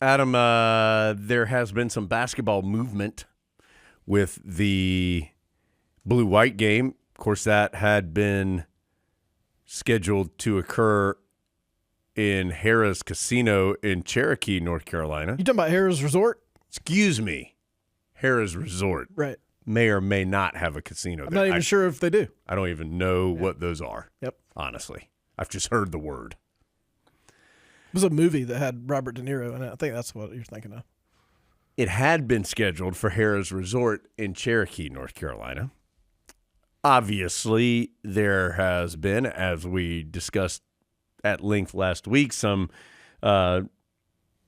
Adam, there has been some basketball movement with the blue-white game. Of course, that had been scheduled to occur in Harrah's Casino in Cherokee, North Carolina. You talking about Harrah's Resort? Excuse me. Harrah's Resort. Right. May or may not have a casino I'm there. not even sure if they do. I don't even know what those are. Yep. Honestly. I've just heard the word. It was a movie that had Robert De Niro in it. I think that's what you're thinking of. It had been scheduled for Harrah's Resort in Cherokee, North Carolina. Obviously, there has been, as we discussed at length last week, some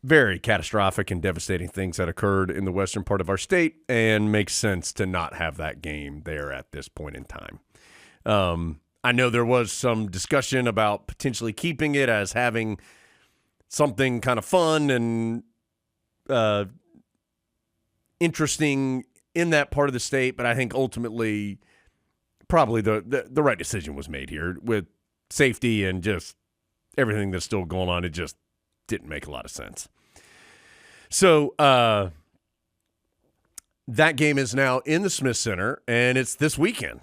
very catastrophic and devastating things that occurred in the western part of our state, and makes sense to not have that game there at this point in time. I know there was some discussion about potentially keeping it as having something kind of fun and interesting in that part of the state, but I think ultimately probably the right decision was made here with safety and just everything that's still going on. It just didn't make a lot of sense. So that game is now in the Smith Center, and it's this weekend.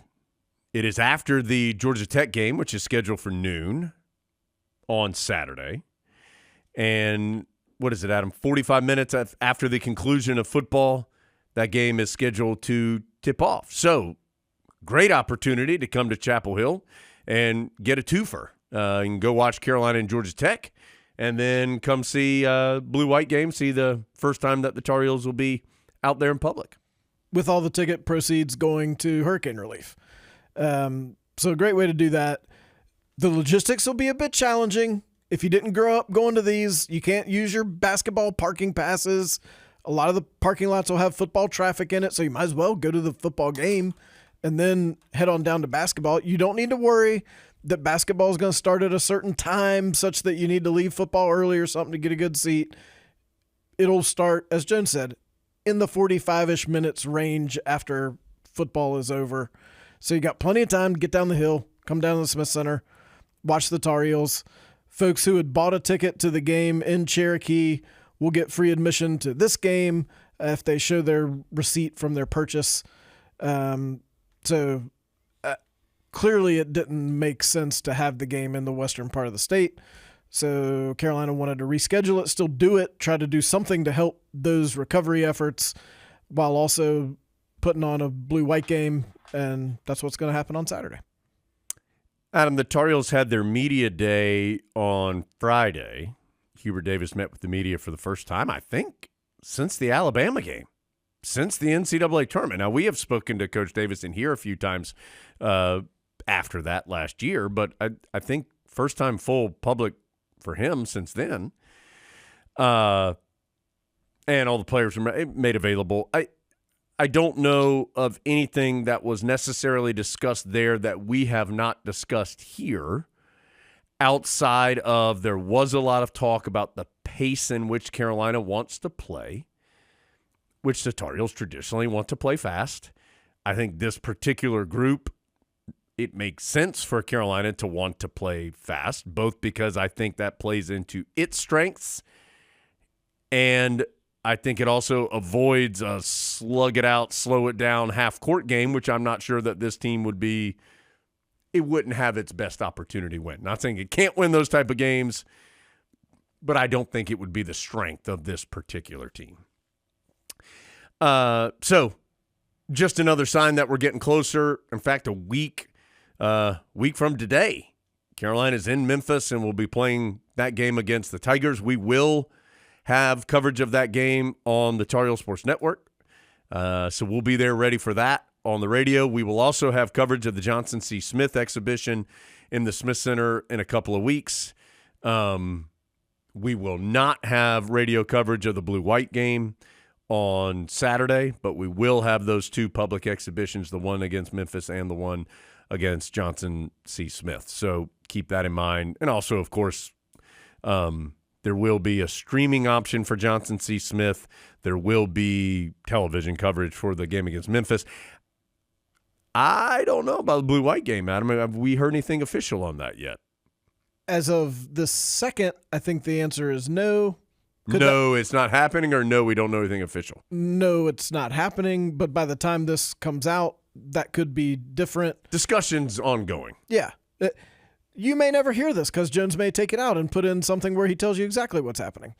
It is after the Georgia Tech game, which is scheduled for noon on Saturday. And what is it, Adam? 45 minutes after the conclusion of football, that game is scheduled to tip off. So great opportunity to come to Chapel Hill and get a twofer. You can go watch Carolina and Georgia Tech, and then come see blue-white game, see the first time that the Tar Heels will be out there in public. With all the ticket proceeds going to hurricane relief. So a great way to do that. The logistics will be a bit challenging. If you didn't grow up going to these, you can't use your basketball parking passes. A lot of the parking lots will have football traffic in it, so you might as well go to the football game and then head on down to basketball. You don't need to worry that basketball is going to start at a certain time such that you need to leave football early or something to get a good seat. It'll start, as Jones said, in the 45-ish minutes range after football is over. So you got plenty of time to get down the hill, come down to the Smith Center, watch the Tar Heels. Folks who had bought a ticket to the game in Cherokee will get free admission to this game if they show their receipt from their purchase. Clearly it didn't make sense to have the game in the western part of the state. So Carolina wanted to reschedule it, still do it, try to do something to help those recovery efforts while also putting on a blue-white game, and that's what's going to happen on Saturday. Adam, the Tar Heels had their media day on Friday. Hubert Davis met with the media for the first time, I think, since the Alabama game, since the NCAA tournament. Now, we have spoken to Coach Davis in here a few times after that last year, but I think first time full public for him since then. And all the players were made available. I don't know of anything that was necessarily discussed there that we have not discussed here, outside of there was a lot of talk about the pace in which Carolina wants to play, which the Tar Heels traditionally want to play fast. I think this particular group, it makes sense for Carolina to want to play fast, both because I think that plays into its strengths, and I think it also avoids a slug it out, slow it down half-court game, which I'm not sure that this team would be – it wouldn't have its best opportunity win. Not saying it can't win those type of games, but I don't think it would be the strength of this particular team. So just another sign that we're getting closer. In fact, a week from today, Carolina's in Memphis and will be playing that game against the Tigers. We will have coverage of that game on the Tar Heel Sports Network. So we'll be there ready for that on the radio. We will also have coverage of the Johnson C. Smith exhibition in the Smith Center in a couple of weeks. We will not have radio coverage of the blue-white game on Saturday, but we will have those two public exhibitions, the one against Memphis and the one against Johnson C. Smith. So keep that in mind. And also, of course, there will be a streaming option for Johnson C. Smith. There will be television coverage for the game against Memphis. I don't know about the blue-white game, Adam. Have we heard anything official on that yet? As of the second, I think the answer is no. No, it's not happening, or no, we don't know anything official. No, it's not happening, but by the time this comes out, that could be different. Discussions ongoing. Yeah. You may never hear this because Jones may take it out and put in something where he tells you exactly what's happening.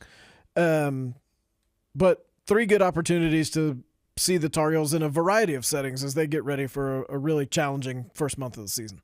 But 3 good opportunities to see the Tar Heels in a variety of settings as they get ready for a really challenging first month of the season.